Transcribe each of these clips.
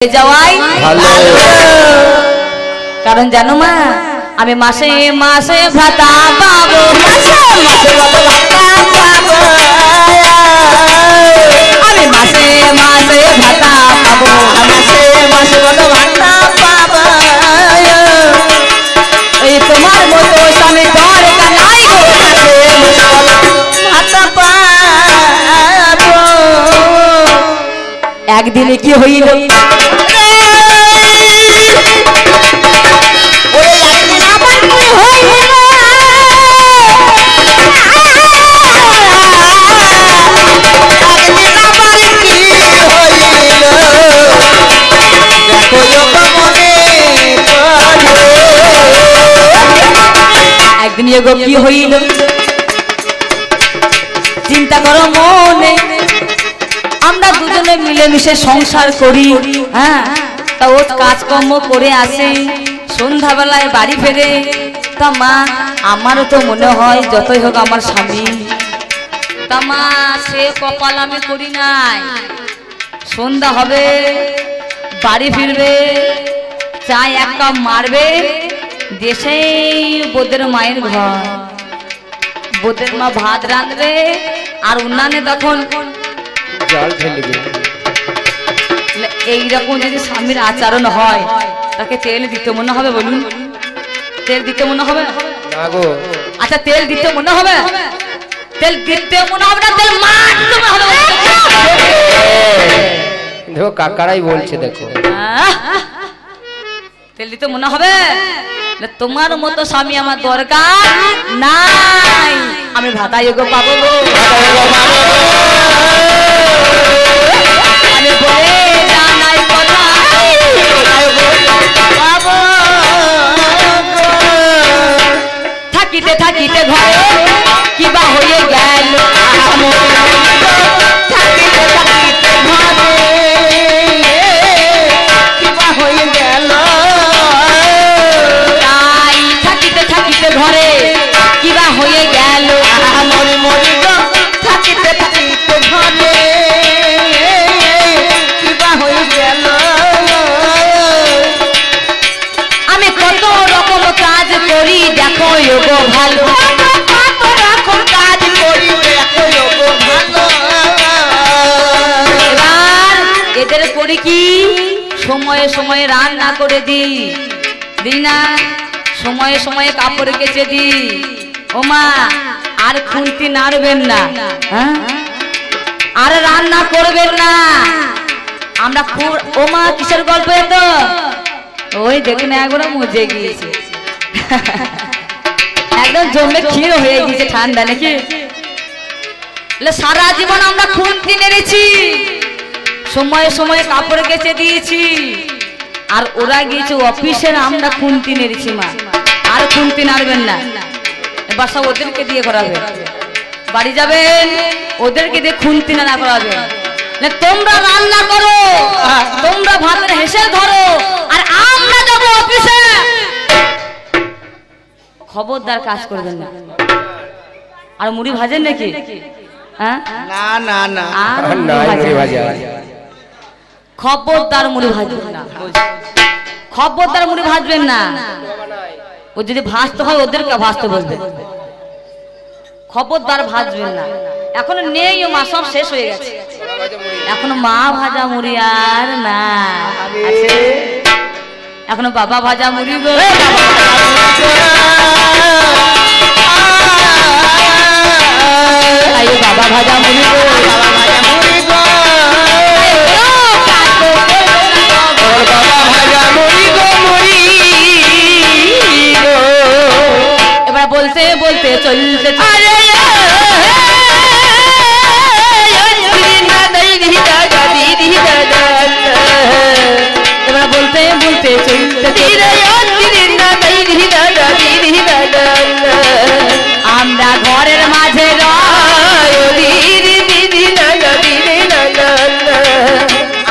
যাওয়াই ভালো কারণ জানো মা আমি মাসে মাসে ভাতা পাবো আমি মাসে মাসে ভাতা পাবো মাসে মাসে ভাতা পাবো এই তোমার মতো স্বামী দরকার নাই গো ভাতা পাবো একদিনে কি হইল কি হইল চিন্তা করো মনে আমরা দুজনে মিলেমিশে সংসার করি হ্যাঁ তা ও কাজকর্ম করে আসে সন্ধ্যাবেলায় বাড়ি ফেরে তা মা আমারও তো মনে হয় যতই হোক আমার স্বামী তা মা সে কপাল আমি করি নাই সন্ধ্যা হবে বাড়ি ফিরবে চায় এক কাপ মারবে দেশেই বোদের মায়ের ঘর বোদের মা ভাত রাঁধবে আর উন্নানে তখন জল ঢেলে দিবে এইরকম যদি স্বামীর আচরণ হয় তাকে তেল দিতে মনে হবে বলুন তেল দিতে মনে হবে না গো আচ্ছা তেল দিতে মনে হবে তেল দিতে মনে হবে না তেল মারতে মনে হবে দেখো কাকারাই বলছে দেখো তেল দিতে মনে হবে তোমার মতো স্বামী আমার দরকার নাই আমি ভাতা যোগ্য পাবো আমি বলে জানাই কথা থাকিতে থাকিতে ঘরে কিবা হয়ে গেল থাকিতে থাকিতে ঘরে কিবা হয়ে গেল ঘরে কিবা হয়ে গেল মরি মরি থাকিতে থাকিতে ঘরে কিবা হয়ে গেল আমি কত রকম কাজ করি দেখো গো ভালো কত রকম কাজ করি দেখো গো ভালো এবার এদের করি কি সময়ে সময়ে রান্না করে দিই না সময়ে সময়ে কাপড় কেচে দি ওমা আর খুন্তি নাড়বেন না আর রান্না করবেন না আমরা খুব ওমা কিসের গল্প তো ওই দেখেন একবার মজে গিয়েছে একদম জমে ক্ষীর হয়ে গিয়েছে ঠান্ডা নাকি সারা জীবন আমরা খুন্তি নেড়েছি সময়ে সময়ে কাপড় কেচে দিয়েছি আর ওরা গিয়েছে অফিসের আমরা খুন্তি নেড়েছি মা আর খুন্তি নাড়বেন না এবার সব ওদেরকে দিয়ে করাবে বাড়ি যাবেন ওদেরকে দিয়ে খুন্তি নাড়া করাবে তোমরা রান্না করো তোমরা ভাতের হেসে ধরো আর আমরা যাবো অফিসে খবরদার কাজ করবেন না আর মুড়ি ভাজেন নাকি হ্যাঁ না না না খবরদার মুড়ি ভাজবেন না খবরদার মুড়ি ভাজবেন না ও যদি ভাজতে হয় ওদেরকে ভাজতে বলবে খবরদার ভাজবেন না এখনো নেই ও মা সব শেষ হয়ে গেছে এখনো মা ভাজা মুড়ি আর না আছে এখনো বাবা ভাজা মুড়ি গো বাবা ভাজা মুড়ি গো বাবা ভাজা মুড়ি গো এবার বলতে বলতে চলতে এবার বলতে বলতে চলতে আমরা ঘরের মাঝে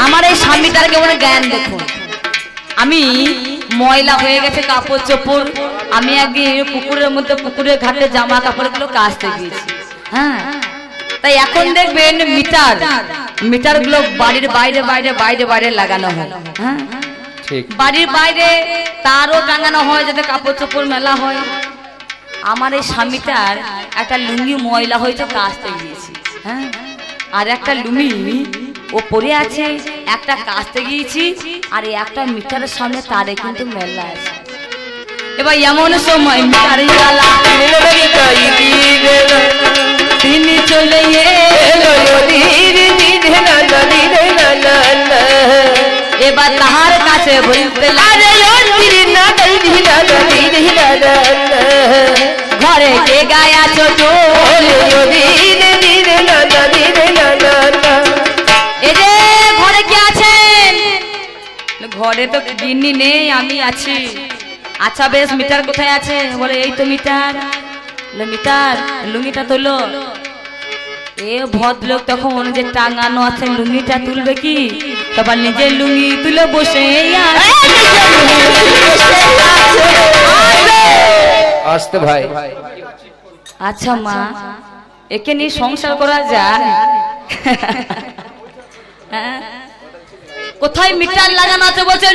আমার এই স্বামীটার কেমন জ্ঞান দেখুন আমি ময়লা হয়ে গেছে কাপড় চোপড় আমি একদিন পুকুরের মধ্যে পুকুরের ঘাটে জামা কাপড়গুলো কাচতে গিয়েছি হ্যাঁ তাই এখন দেখবেন মিটার মিটার গুলো বাড়ির বাইরে বাইরে বাইরে বাইরে লাগানো হয়, হ্যাঁ ঠিক। বাড়ির বাইরে তারও টাঙানো হয় যাতে কাপড় চোপড় মেলা হয়। আমার এই স্বামীটার একটা লুঙ্গি ময়লা হয়েছে, কাচতে গিয়েছি, হ্যাঁ, আর একটা লুঙ্গি ও পরে আছে, একটা কাচতে গিয়েছি, আর একটা মিটারের সামনে তারে কিন্তু মেলা আছে। এবার এমন সময় মিটার তিনি চলে এবার তাহার কাছে বলতে ঘরে কে গায়া ছোট এই যে ঘরে কে আছেন? ঘরে তো গিন্নি নেই, আমি আছি। আচ্ছা বেশ, মিটার কোথায় আছে? বলে এই তো মিটার। মিটার লুঙ্গিটা তোলো। এ ভদ্রলোক তখন যে টাঙানো আছে লুঙ্গিটা তুলবে কি, তারপর নিজের লুঙ্গি তুলে বসে আসতে ভাই। আচ্ছা মা, একে নিয়ে সংসার করা যায়? কোথায় মিটার লাগানো আছে বলছে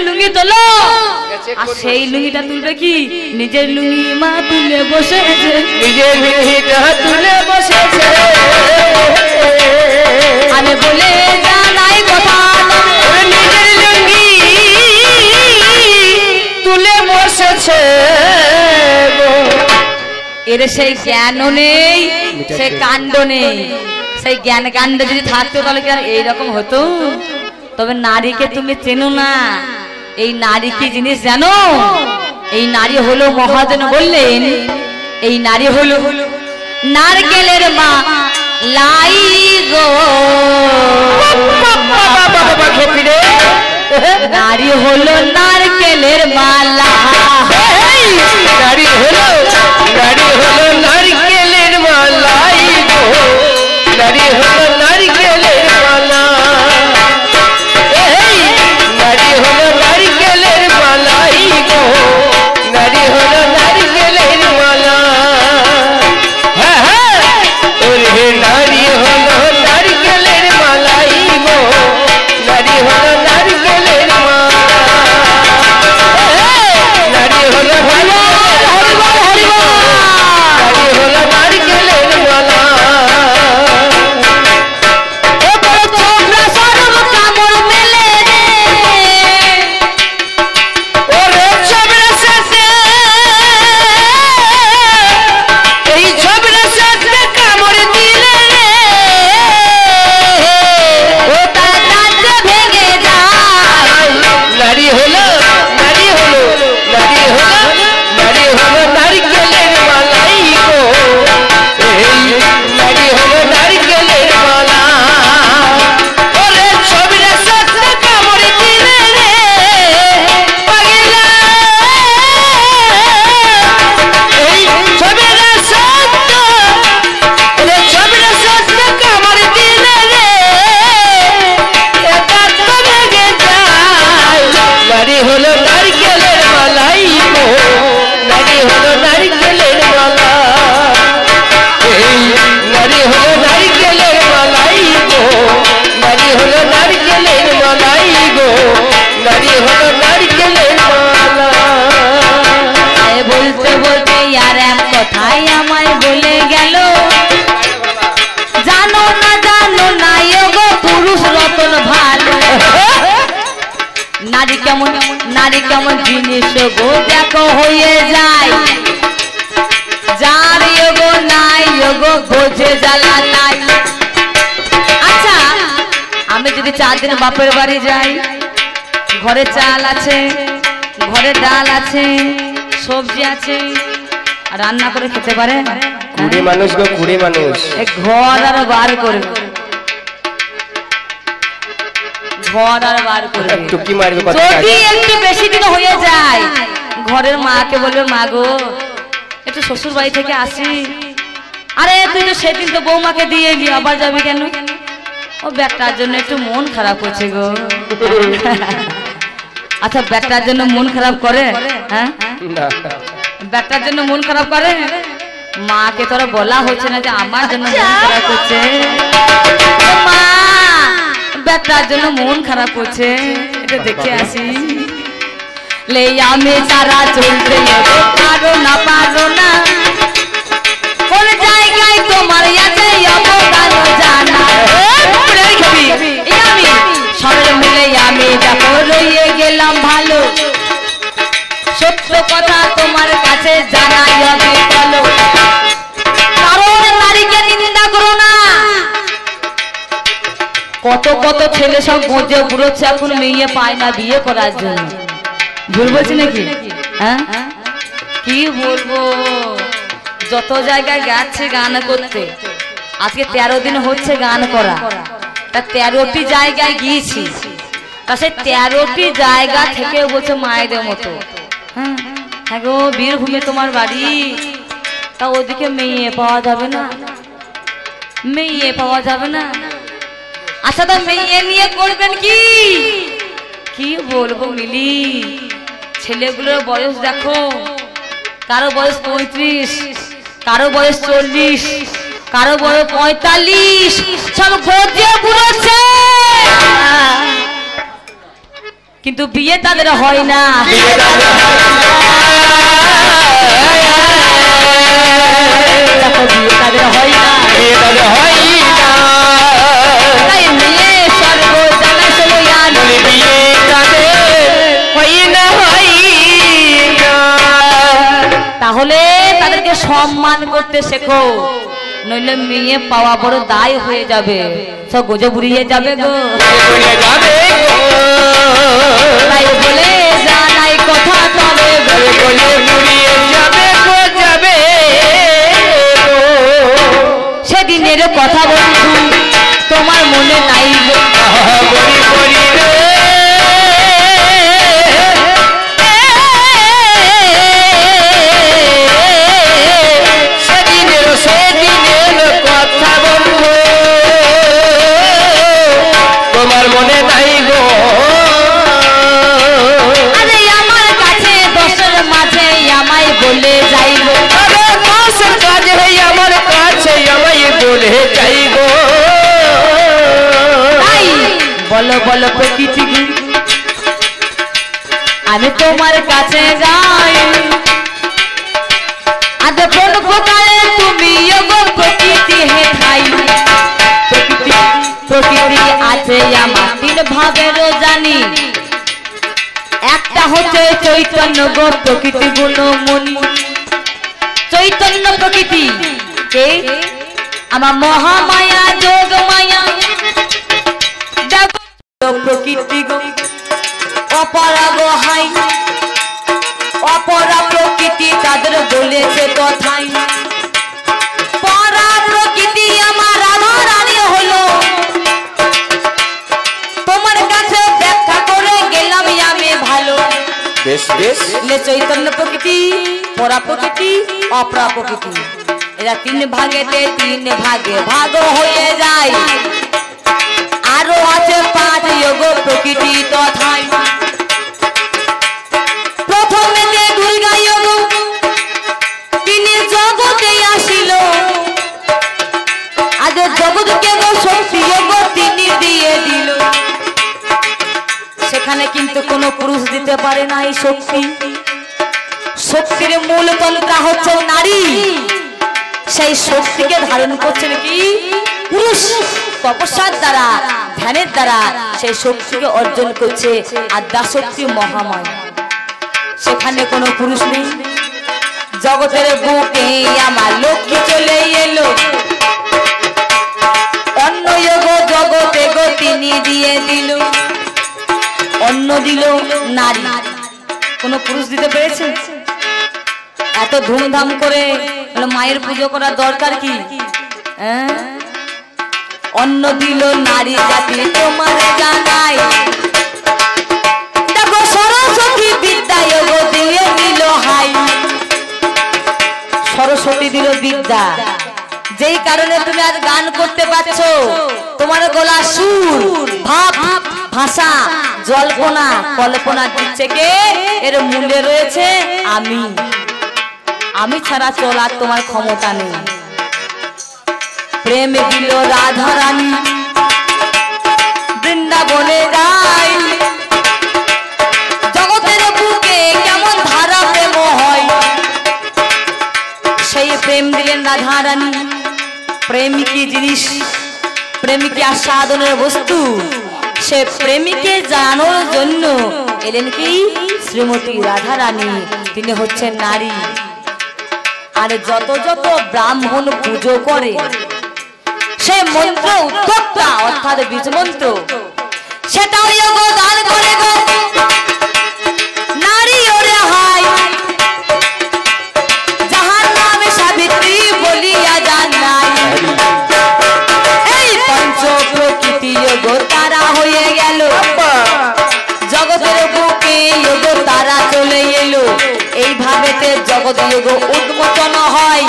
লুঙ্গি তোলো, আর সেই লুঙ্গিটা তুলবে কি, নিজের লুঙ্গি মা তুলে বসেছে, নিজের লুঙ্গিটা তুলে বসেছে। আমি বলে জানাই কথা, নিজের লুঙ্গি তুলে বসেছে। এর সেই জ্ঞানও নেই, সেই কাণ্ড নেই। সেই জ্ঞান কাণ্ড যদি থাকতো তাহলে কি আর এইরকম হতো? তবে নারীকে তুমি চেনো না। এই নারী কি জিনিস জানো? এই নারী হলো, মহাজন বললেন, এই নারী হলো নারকেলের মা লাই গো। নারী হলো নারকেলের মালা, নারী হলো নারকেলের মালাই গো, নারী হলো নারকেলের মালা, নারী হলো নারকেলের মালাই গো, নারী হলো নারকেলের মালা। হ্যাঁ হ্যাঁ, ওরে নারী হলো নারকেলের মালাই গো, নারী হলো নারকেলের মালা, নারী হলো নারী কেমন, নারী কেমন জিনিস গো দেখো হয়ে যায়, যার গো নাই গো বোঝে জ্বালা নাই। আচ্ছা, আমি যদি 4 দিন বাপের বাড়ি যাই, ঘরে চাল আছে, ঘরে ডাল আছে, সবজি আছে, রান্না করে খেতে পারে? কুড়ি মানুষ গো, কুড়ি মানুষ। ঘর আর বার করবে, ঘর আর বার করবে। টুকি মারবে। যদি একটু বেশি দিন হয়ে যায়, ঘরের মাকে বলবে, মা গো একটু শ্বশুর বাড়ি থেকে আসি। আরে তুই তো সেদিন তো বৌমাকে দিয়ে এলি, আবার যাবি কেন? ও ব্যাটার জন্য একটু মন খারাপ হচ্ছে গো। আচ্ছা, ব্যাটার জন্য মন খারাপ করে? হ্যাঁ, ব্যাটার জন্য মন খারাপ করে? মাকে তোরা বলা হচ্ছে না যে আমার জন্য মন খারাপ হচ্ছে? মা ব্যাটার জন্য মন খারাপ করছে, এটা দেখে আসি। লে আমি তারা চলতে পারো না কোন জায়গায় তোমার আছে অবদান জানা। আমি সবাই মিলে আমি দেখো রয়ে গেলাম ভালো, সত্য কথা তোমার কাছে জানাই হবে বলো, কারণ নারীকে নিন্দা করো না। কত কত ছেলে সব গজে বুড়োচ্ছে এখন মেয়ে পায় না বিয়ে করার জন্য, ভুল বলছি নাকি? হ্যাঁ কি বলবো, যত জায়গায় যাচ্ছে গান করতে, আজকে 13 দিন হচ্ছে গান করা, তা 13টি জায়গায় গিয়েছি, তা সেই 13টি জায়গা থেকে বলছে মায়েদের মতো। হ্যাঁ গো বীরভূমে তোমার বাড়ি, তা ওদিকে মেয়ে পাওয়া যাবে না, মেয়ে পাওয়া যাবে না। আচ্ছা তো মেয়ে নিয়ে করবেন কি? কি বলবো মিলি, ছেলেগুলোর বয়স দেখো, কারো বয়স 35, কারো বয়স 40, কারো বয়স 45, সব গজে বুড়োচ্ছে, কিন্তু বিয়ে তাদের হয় না। দেখো বিয়ে তাদের হয় না, তাই মেয়ে স্বর্গ জানা চলো বিয়ে তাহলে তাদেরকে সম্মান করতে শেখো, নইলে মেয়ে পাওয়া বড় দায় হয়ে যাবে, সব গোজো বুড়িয়ে যাবে গো। তাই বলে জানাই কথা তবে বলে বুড়িয়ে যাবে গো যাবে। সেদিনের কথা বন্ধু তোমার মনে নাই গো, তোমার মনে নাই গো। আরে আমার কাছে দশের মাঝে আমায় বলে যাইব, দশের কাজে আমার কাছে আমায় বলে যাইব। তাই বলো বলো প্রকৃতি আমি তোমার কাছে যাই, আজ কোন প্রকারে তুমি প্রকৃতি হে খাই। প্রকৃতি আছে আমার 3 ভাগেরও জানি, একটা হচ্ছে চৈতন্য গো প্রকৃতি গুণমণি। চৈতন্য প্রকৃতি কে? আমার মহামায়া যোগ মায়া প্রকৃতি গো অপরা গো হাই, অপরা প্রকৃতি তাদের বলেছে কথাই। পরা প্রকৃতি আমার রাধা রানী হলো, তোমার কাছে ব্যাখ্যা করে গেলাম আমি ভালো। বেশ বেশ চৈতন্য প্রকৃতি, পরা প্রকৃতি, অপরা প্রকৃতি, এরা 3 ভাগেতে 3 ভাগে ভাগ হয়ে যায়। আরো আছে 5 যোগ প্রকৃতি তথাই। প্রথমে দুর্গা যোগ, তিনি জগতে আসিল, আজ জগৎকে শক্তি যোগ তিনি দিয়ে দিল। সেখানে কিন্তু কোনো পুরুষ দিতে পারে না এই শক্তি। শক্তির মূল তন্ত্রা হচ্ছে নারী, সেই শক্তিকে ধারণ করছেন কি পুরুষ, তপস্যার দ্বারা ধ্যানের দ্বারা সেই শক্তিকে অর্জন করছে আদ্যা শক্তি মহামায়া। সেখানে কোনো পুরুষ নেই। জগতের বুকে আমার লক্ষ্মী চলে এলো, অন্য যোগ জগতে গো তিনি দিয়ে দিল, অন্য দিল নারী। কোন পুরুষ দিতে পেরেছে? এত ধুমধাম করে মায়ের পুজো করার দরকার কি? অন্য দিল নারী জাতি তোমার জানাই। দেখো সরস্বতী বিদ্যা যোগ দিয়ে দিল হাই, সরস্বতী দিল বিদ্যা, যেই কারণে তুমি আজ গান করতে পারছো। তোমার গলা সুর, ভাব, ভাষা, জল্পনা, কল্পনা দিচ্ছে কে? এর মূলে রয়েছে আমি। আমি ছাড়া চলার তোমার ক্ষমতা নেই। প্রেম দিল রাধা রানী, বৃন্দাবনে যাই, জগতের বুকে কেমন ধারা প্রেম হয়, সেই প্রেম দিলেন রাধা রানী। প্রেমিকী জিনিস, প্রেমিকী আস্বাদনের বস্তু, সে প্রেমিকে জানানোর জন্য এলেন কি শ্রীমতী রাধা রানী। তিনি হচ্ছেন নারী। আর যত যত ব্রাহ্মণ পুজো করে, সে মন্ত্র উদ্যোক্তা অর্থাৎ বীজ মন্ত্র, সেটাও দান করে গো নারী ওরে হাই, যাহার নামে সাবিত্রী বলিয়া জানাই। এই পঞ্চ প্রকৃতি যোগ তারা হয়ে গেল, জগতের বুকে যোগ তারা চলে এলো। এইভাবেতে জগৎ যোগ উন্মোচন হয়,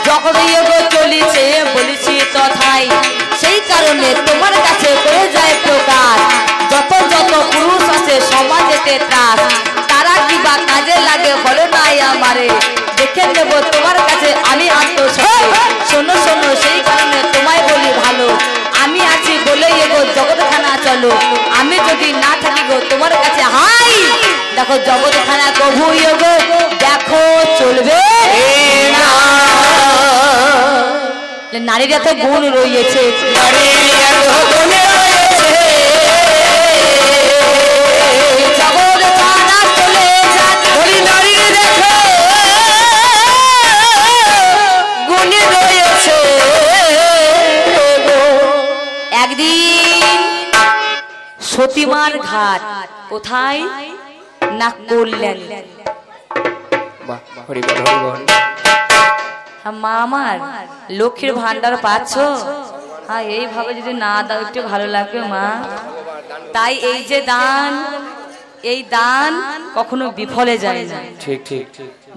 জগৎ যোগ চলিছে বলেছি তথাই। সেই কারণে তোমার কাছে করে যায় প্রকাশ, যত যত পুরুষ আছে সমাজেতে ত্রাস, তারা কি বা কাজে লাগে বলো নাই আমারে, দেখে নেব তোমার কাছে আমি আত্মসত্য। শোনো শোনো, সেই কারণে তোমায় বলি ভালো, আমি আছি বলে এগো জগৎখানা চলো, আমি যদি না থাকি গো তোমার কাছে হাই। দেখো জগৎখানা কভু গো দেখো চলবে না। নারীর এত গুণ রয়েছে, জগৎখানা চলে যাচ্ছে নারীর দেখো গুণ রয়েছে। একদিন সতীমার ঘাট কোথায় না কল্যাণ। মা আমার লক্ষ্মীর ভান্ডার পাচ্ছ, হ্যাঁ এইভাবে যদি না দাও একটু ভালো লাগবে মা। তাই এই যে দান, এই দান কখনো বিফলে যায় না। ঠিক ঠিক।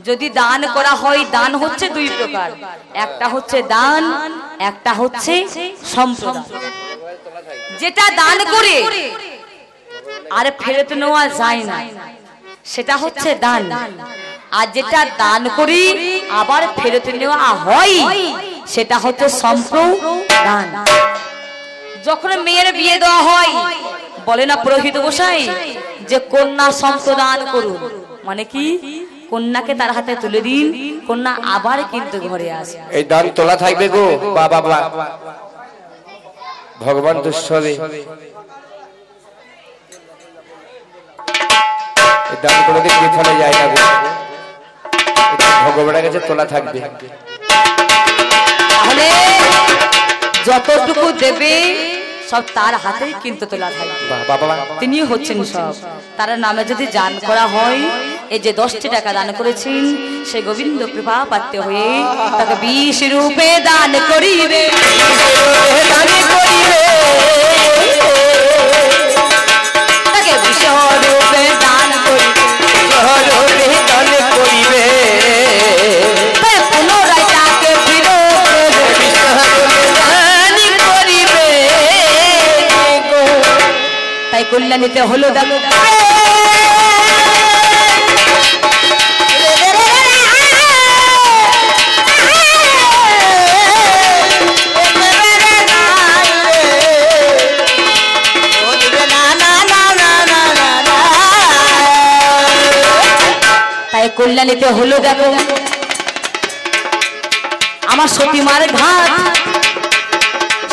যদি দান করা হয়, দান হচ্ছে দুই প্রকার, একটা হচ্ছে দান, একটা হচ্ছে সম্প্রদান। যেটা দান করে আর ফেরত নেওয়া যায় না সেটা হচ্ছে দান, আর যেটা দান করি আবার ফেরত নেওয়া হয় সেটা হচ্ছে সম্প্রদান। যখন মেয়ের বিয়ে দেওয়া হয় বলে না পুরোহিত গোসাই যে কন্যা সম্প্রদান করুন, মানে কি কন্যাকে তার হাতে তুলে দিন, কন্যা আবার কিন্তু ঘরে আসে। এই দান তোলা থাকবে গো বাবা, ভগবান দুঃসবে দান কোনোদিন বিফলে যায় না গো, ভগবানের কাছে তোলা থাকবে। তাহলে যতটুকু দেবে সব তার হাতেই কিন্তু তোলা থাকবে, তিনি হচ্ছেন সব। তার নামে যদি দান করা হয়, এই যে 10টি টাকা দান করেছেন, সে গোবিন্দ কৃপা পাত্র হয়ে তাকে 20 রূপে দান করিবে, তাকে 20 রূপে দান করিবে, পুনরায় তাকে তাই কল্যাণীতে হলো দেখো কল্যাণীতে হলো দেখো আমার সতীমার ঘাট,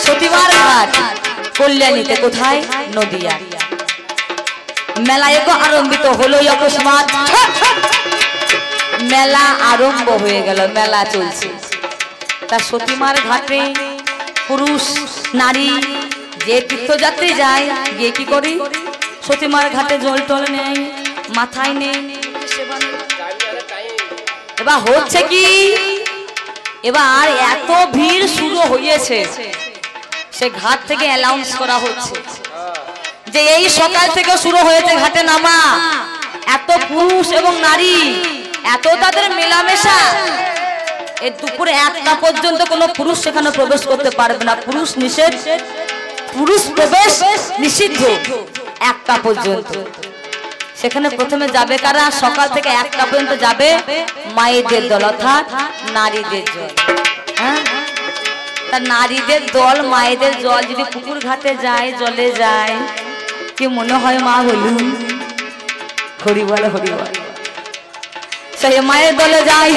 সতীমার ঘাট কল্যাণীতে কোথায়? নদিয়া। মেলায় আরম্ভিত হলো অকস্মাৎ, মেলা আরম্ভ হয়ে গেল, মেলা চলছে। তা সতীমার ঘাটে পুরুষ নারী যে তীর্থযাত্রী যায় গিয়ে কি করে সতীমার ঘাটে জল টল নেয়, মাথায় নেই। এবার হচ্ছে কি, এবার এত ভিড় শুরু হয়েছে, সে ঘাট থেকে অ্যানাউন্স করা হচ্ছে যে এই সকাল থেকে শুরু হয়েছে ঘাটে নামা। এত পুরুষ এবং নারী, এত তাদের মেলামেশা, এই দুপুরে 1টা পর্যন্ত কোনো পুরুষ সেখানে প্রবেশ করতে পারবে না। পুরুষ নিষেধ, পুরুষ প্রবেশ নিষিদ্ধ 1টা পর্যন্ত। সেখানে প্রথমে যাবে কারা? সকাল থেকে 1টা পর্যন্ত যাবে মায়েদের দল অর্থাৎ নারীদের দল। হ্যাঁ, তা নারীদের দল মায়েদের জল যদি পুকুর ঘাটে যায় জলে যায় কি মনে হয় মা বলুন? হরি বল হরি বল। সেই মায়ের দলে যায়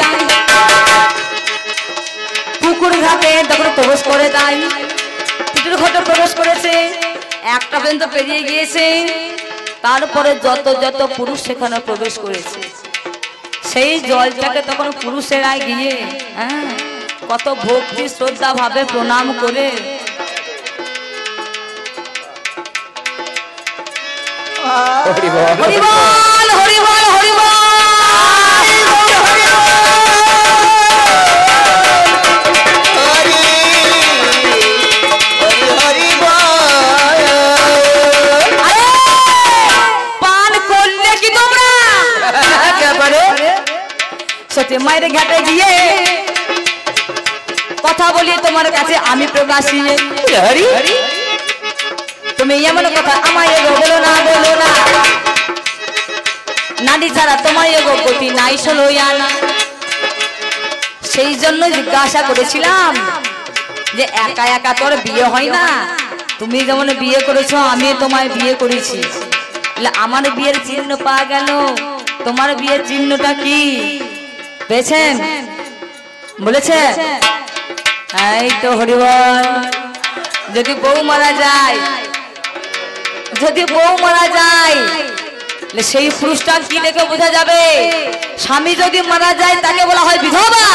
পুকুর ঘাটে তখন প্রবেশ করে দেয়। পুকুর ঘাটে প্রবেশ করেছে, একটা পর্যন্ত পেরিয়ে গিয়েছে, তারপরে যত যত পুরুষ সেখানে প্রবেশ করেছে সেই জলটাকে তখন পুরুষেরা গিয়ে কত ভক্তি শ্রদ্ধা ভাবে প্রণাম করে হরি বল হরি বল হরি বল হরি বল। সত্যি মায়ের ঘাটে গিয়ে কথা বলি তোমার কাছে আমি প্রবাসী, তুমি এমন কথা আমায় এগো বলো না বলো না, নারী ছাড়া তোমার এগো গতি নাই শোনোয়া না। সেই জন্য জিজ্ঞাসা করেছিলাম যে একা একা তোর বিয়ে হয় না, তুমি যেমন বিয়ে করেছো আমি তোমায় বিয়ে করেছি, আমার বিয়ের চিহ্ন পাওয়া গেল, তোমার বিয়ের চিহ্নটা কি পেয়েছেন? বলেছে এই তো হরি বল। যদি বউ মারা যায়, যদি বউ মারা যায় সেই পুরুষটা কি দেখে বোঝা যাবে? স্বামী যদি মারা যায় তাকে বলা হয় বিধবা,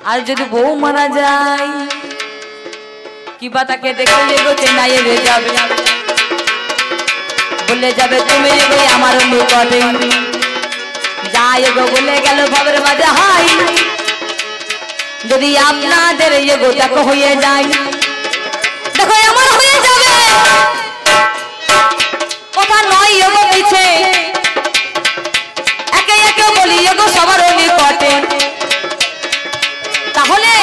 আর যদি বউ মারা যায় কিবা তাকে দেখে এগো চেনাই এড়ে যাবে, বলে যাবে তুমি এগো আমার নিকটে, যাই এগো বলে গেল ভাবের মাঝে হাই। যদি আপনাদের এগো দেখো হয়ে যায়, দেখো আমার হয়ে যাবে, কথা নয় এগো পিছে একে একে বলি এগো সবার নিকটে। তাহলে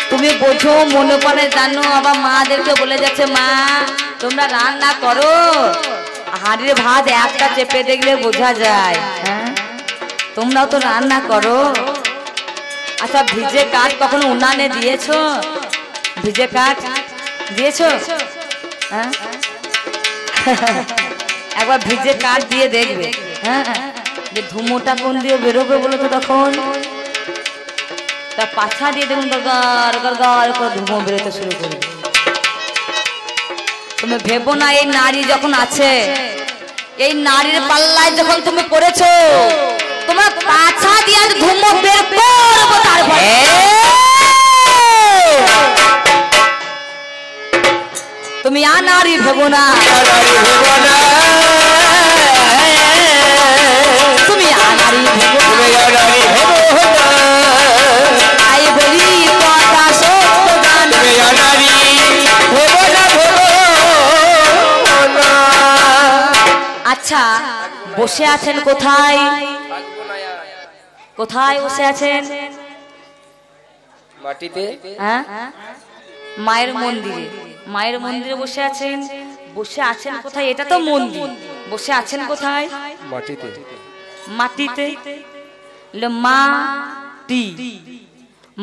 তুমি বোঝো মনে পড়ে জানো, আবার মাদেরকে বলে যাচ্ছে মা তোমরা রান্না করো, হাঁড়ির ভাত একটা চেপে দেখলে বোঝা যায়, হ্যাঁ তোমরাও তো রান্না করো। আচ্ছা ভিজে কাঠ কখনো উনানে দিয়েছো? ভিজে কাঠ দিয়েছো? হ্যাঁ একবার ভিজে কাঠ দিয়ে দেখবে, হ্যাঁ যে ধুমোটা কোন দিয়ে বেরোবে বলো তো, তখন তা পাছা দিয়ে দেখুন গড় গড় গড় করে ধুমো বেরোতে শুরু করবে। তুমি ভেবো না এই নারী যখন আছে, এই নারীর পাল্লায় যখন তুমি পড়েছো, তোমার পাছা দিয়ে ধুমো বের করবো, তারপরে তুমি আর নারী ভেবো না, তুমি আর নারী ভেবো না, তাই বলি কথা সত্য জানো, আচ্ছা বসে আছেন কোথায়? কোথায় বসে আছেন? মাটিতে। হ্যাঁ মায়ের মন্দিরে, মায়ের মন্দিরে বসে আছেন। বসে আছেন কোথায়? এটা তো মন্দির, বসে আছেন কোথায়? মাটিতে। মাটিতে মাটি,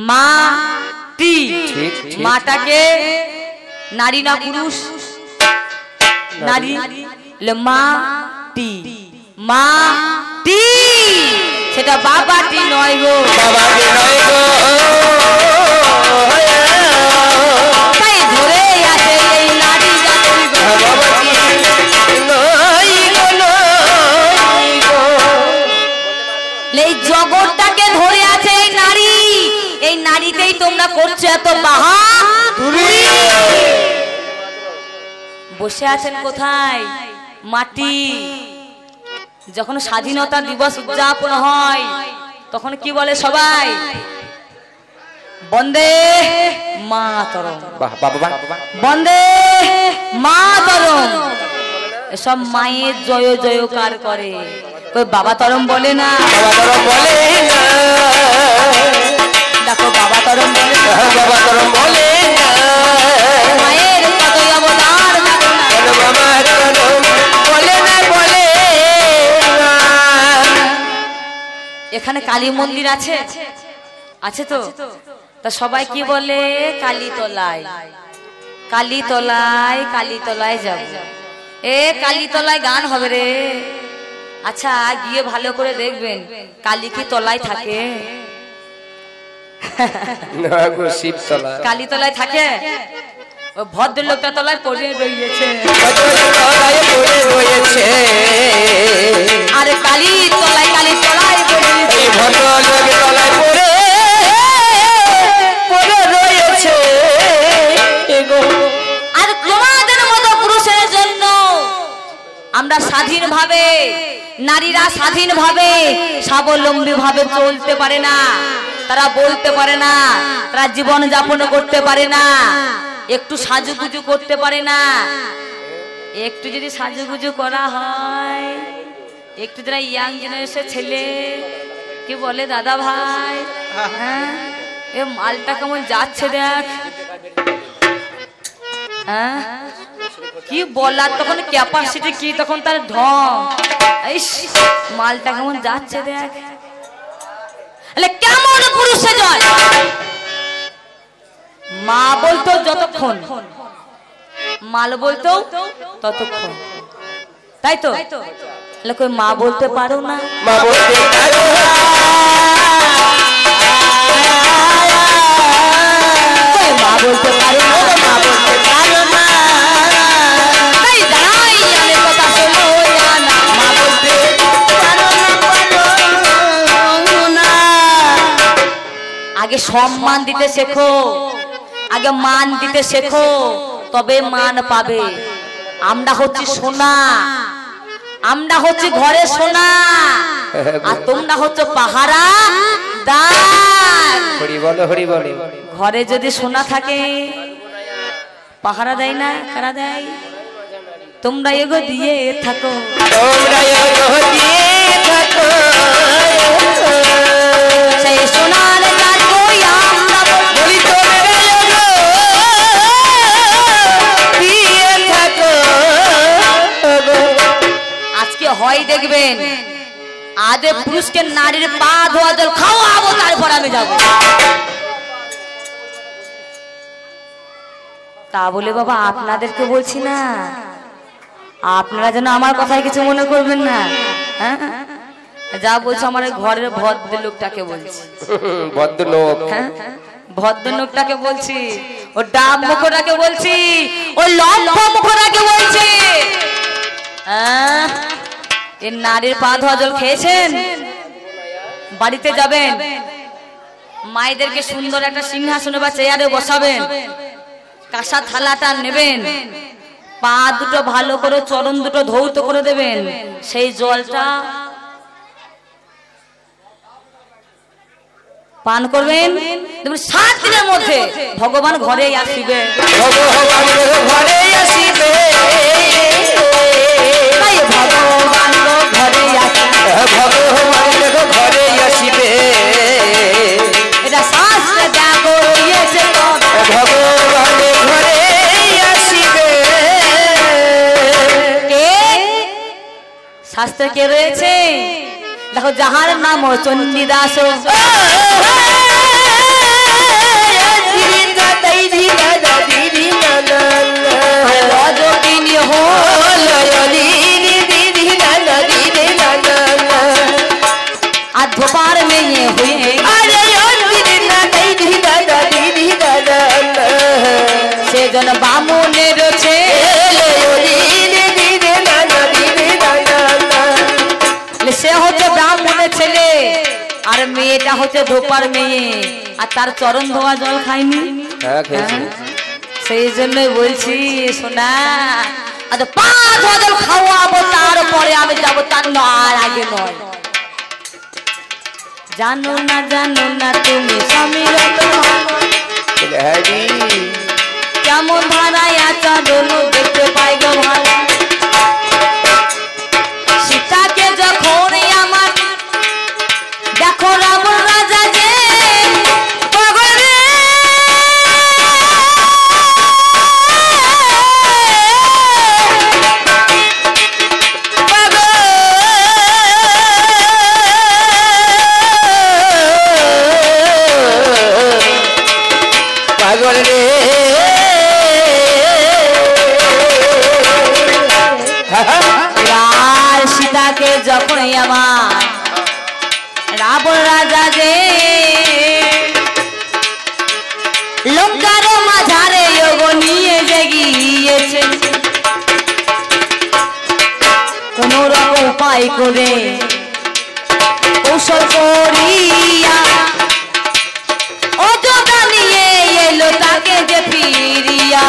মাটি, মাটাকে নারী না পুরুষ? নারী, মাটি, মাটি, সেটা বাবাটি নয় গো, বাবাটি নয় গো, তাই ধরে আছে এই নারী জাতির গো, বাবাটি নয় গো, নয় গো। এই জগৎটাকে ধরে আছে এই নারী, এই নারীতেই তোমরা করছো এত বাহাদুরি। বসে আছেন কোথায়? মাটি। যখন স্বাধীনতা দিবস উদযাপন হয় তখন কি বলে সবাই? বন্দে মাতরম, বন্দে মাতরম, এসব মায়ের জয় জয়কার করে। কই বাবা তরম বলে না, বাবা তরম বলে না, দেখো বাবা তরম বলে না, বাবা তরম বলে না, মায়ের কত অবদান দেখো না, বাবা তরম বলে না, বলে না। এখানে কালী মন্দির আছে, আছে তো? তা সবাই কি বলে? কালীতলায়, কালীতলায়, কালীতলায় যাব। এ কালীতলায় গান হবে রে। আচ্ছা গিয়ে ভালো করে দেখবেন কালী কি তলায় থাকে? না গো, শিবতলা। কালীতলায় থাকে? ও ভদ্রলোকটা তলায় পড়ে রয়েছে। আরে কালীতলায়, কালীতলায় ভদ্রলোক তলায় পড়ে রয়েছে। আর তোমাদের মতো পুরুষের জন্য আমরা স্বাধীনভাবে, নারীরা স্বাধীনভাবে স্বাবলম্বী ভাবে চলতে পারে না, তারা বলতে পারে না, তারা জীবন যাপন করতে পারে না, একটু সাজুগুজু করতে পারে না। একটু যদি সাজুগুজু করা হয়, একটু যারা ইয়াং জেনারেশন ছেলে কি বলে, দাদা ভাই হ্যাঁ এ মালটা কেমন যাচ্ছে দেখ, হ্যাঁ কি বলার তখন ক্যাপাসিটি কি, তখন তার ঢং, মালটা কেমন যাচ্ছে দেখ। কেমন পুরুষে জয় মা বলতো যতক্ষণ, মাল বলতো ততক্ষণ, তাই তো? কই মা বলতে পারো না, মা বলতে পারো না, মা বলতে পারো না, মা বলতে পারো না, তাই দাঁড়াই আমি কথা শোনো না, মা বলতে পারো না। আগে সম্মান দিতে শেখো, আগে মান দিতে শেখো, তবে মান পাবে। আমরা হচ্ছে সোনা, আমরা হচ্ছে ঘরে সোনা, আর তোমরা হচ্ছে পাহারা দার। হরি বলো, হরি বলো। ঘরে যদি সোনা থাকে পাহারা দেয় না, কারা দেয়? তোমরা এগো দিয়ে থাকো, তোমরা এগো দিয়ে থাকো, সেই সোনার গাছও আমরা বলি তোমরা এগো দিয়ে থাকো। আজকে হয় দেখবেন, আজ পুরুষকে নারীর পা ধোয়া জল খাওয়াবো, তারপর আমি যাব। তা বলে বাবা আপনাদেরকে বলছি না, আপনারা যেন আমার কথায় কিছু মনে করবেন না, হ্যাঁ যা বলছো আমার ঘরের ভদ্র লোকটাকে বলছি, ভদ্রলোক, হ্যাঁ ভদ্রলোকটাকে বলছি, ও ডাব মুখটাকে বলছি, ও লম্বা মুখটাকে বলছি। এর নারীর পা ধোয়া জল খেয়েছেন? বাড়িতে যাবেন, মায়েদেরকে সুন্দর একটা সিংহাসনে বা চেয়ারে বসাবেন, কাঁসা থালাটা নেবেন, পা দুটো ভালো করে চরণ দুটো ধৌত করে দেবেন, সেই জলটা পান করবেন, 7 দিনের মধ্যে ভগবান ঘরে আসিবে, ভগবান ঘরে আসিবে, ভগবান ঘরে আসিবে, ভগবান ঘরে আসিবে, এটা শাস্ত্রে দেখো রয়েছে, ভগবান ঘরে আসিবে। কে শাস্ত্রে কে রয়েছে? দেখো যাহার নাম চণ্ডীদাস, রজকিনী হো আর ধোপার মেয়ে হয়ে সেজন বামুনের ছেলে, সে হচ্ছে ব্রাহ্মণের ছেলে, আর মেয়েটা হচ্ছে ধোপার মেয়ে, আর তার চরণ ধোয়া জল খায়নি, সেই জন্যই বলছি শোনা, আচ্ছা পা ধোয়া জল খাওয়াবো, তারপরে আমি যাবো, তার নয় আগে নয়। জানো না তুমি স্বামীর কেমন ধারায় আচরণ দেখতে পাই গো ভালো, সীতাকে যখন আমার দেখো রাবণ রাজা যে যখনই আমার রাবণ রাজা যে লঙ্কার মাঝারে যোগ নিয়ে যে গিয়েছে, কোন রকম উপায় করে কৌশল করিয়া অযোধ্যা নিয়ে এলো তাকে যে ফিরিয়া।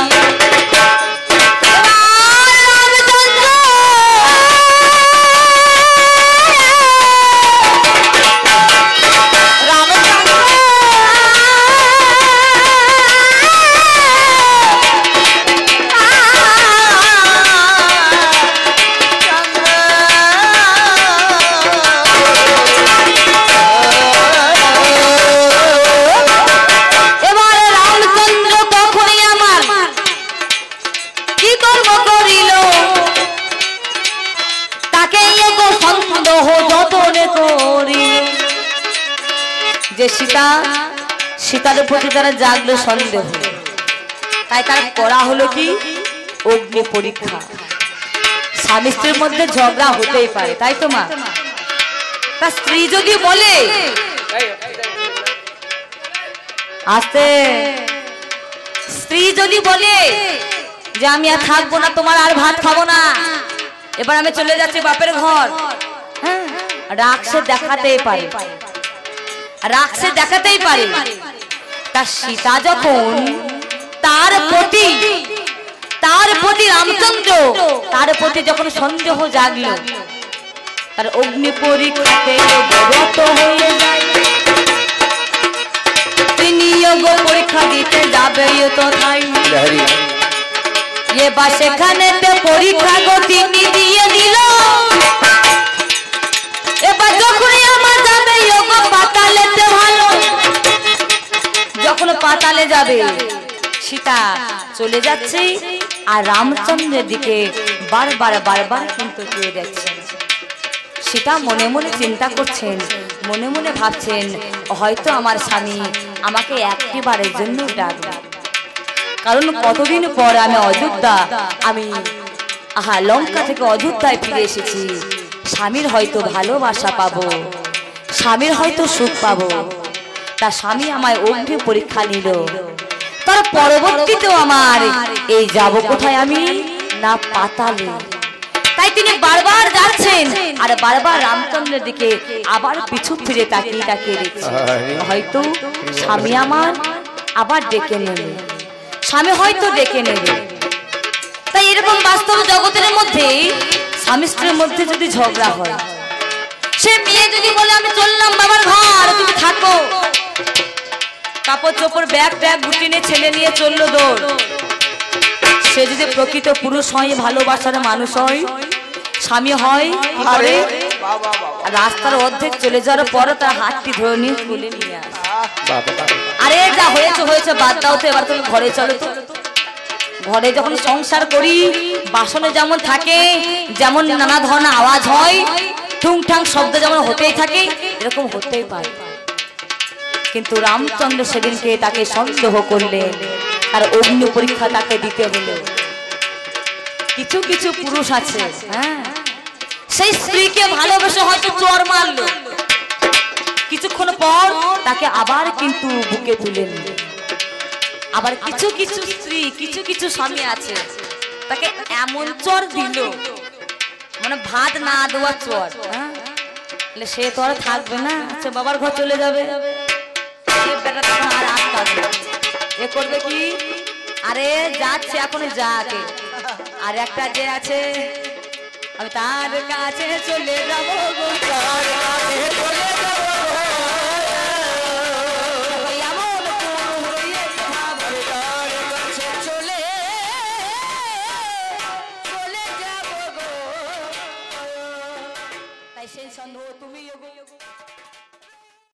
যে সীতার প্রতি তারা জাগলো সন্দেহ, তাই তার করা হলো কি অগ্নি পরীক্ষা। স্বামী স্ত্রীর মধ্যে ঝগড়া হতেই পারে, তাই তো মা? তার স্ত্রী যদি বলে আস্তে, স্ত্রী যদি বলে যে আমি আর থাকবো না, তোমার আর ভাত খাবো না, এবার আমি চলে যাচ্ছি বাপের ঘর, হ্যাঁ, রাগ সে দেখাতেই পারে, রাগ সে দেখাতেই পারে। তার সীতা যখন তার প্রতি রামচন্দ্র তার প্রতি যখন সন্দেহ জাগলো, তার অগ্নি পরীক্ষাতে ব্রত হয়ে যায়। তিনি পরীক্ষা দিতে যাবে তো তাই এবার সেখানে পরীক্ষা গো তিনি দিয়ে দিল। এবার যখনই আমার যাবে পাতালেতে ভালো, যখন পাতালে যাবে সীতা চলে যাচ্ছে আর রামচন্দ্রের দিকে বারবার কিন্তু চেয়ে যাচ্ছে। সীতা মনে মনে চিন্তা করছেন, মনে মনে ভাবছেন হয়তো আমার স্বামী আমাকে একটি বারের জন্য ডাকবে, কারণ কতদিন পর আমি লঙ্কা থেকে অযোধ্যায় ফিরে এসেছি, স্বামীর হয়তো ভালোবাসা পাবো, স্বামীর হয়তো সুখ পাবো। তার স্বামী আমায় অগ্নি পরীক্ষা নিল, তার পরবর্তীতেও আমার এই যাব কোথায় আমি না পাতালে। তাই তিনি বারবার যাচ্ছেন আর বারবার রামচন্দ্রের দিকে আবার পিছু ফিরে তাকিয়ে দেখছেন, হয়তো স্বামী আমার আবার ডেকে নেবে, স্বামী হয়তো ডেকে নেবে। তাই এরকম বাস্তব জগতের মধ্যে স্বামী স্ত্রীর মধ্যে যদি ঝগড়া হয়, সে মেয়ে যদি বলে আমি চললাম বাবার ঘর, তুমি থাকো, কাপড় চোপড় ব্যাগ ট্যাগ গুটিয়ে ছেলে নিয়ে চললো দৌড়, সে যদি প্রকৃত পুরুষ হয়, ভালোবাসার মানুষ হয়, স্বামী হয়, রাস্তার অর্ধেক চলে যাওয়ার পর তার হাতটি ধরে নিয়ে তুলে নিয়ে আসে, আরে যা হয়েছে বাদ দাও তো, এবার তুমি ঘরে চলো তো। ঘরে যখন সংসার করি বাসনে যেমন থাকে, যেমন নানা ধরনের আওয়াজ হয়, ঠুংঠাং শব্দ যেমন হতেই থাকে, এরকম হতেই পারে। কিন্তু রামচন্দ্র সেদিনকে তাকে সন্দেহ করলেন, তার অগ্নি পরীক্ষা তাকে দিতে হলো। কিছু কিছু পুরুষ আছে, হ্যাঁ, সেই স্ত্রীকে ভালোবেসে হয়তো চোর মারলো, কিছুক্ষণ পর তাকে আবার কিন্তু বুকে তুলে নিল। আবার কিছু কিছু স্ত্রী, কিছু কিছু স্বামী আছে, তাকে এমন চোর দিল, মানে ভাত না দেওয়া চোর, হ্যাঁ, সে তো আর থাকবে না, আচ্ছা বাবার ঘর চলে যাবে, এ করবে কি, আরে যাচ্ছে এখন যাকে, আর একটা যে আছে আমি তার কাছে চলে যাবো।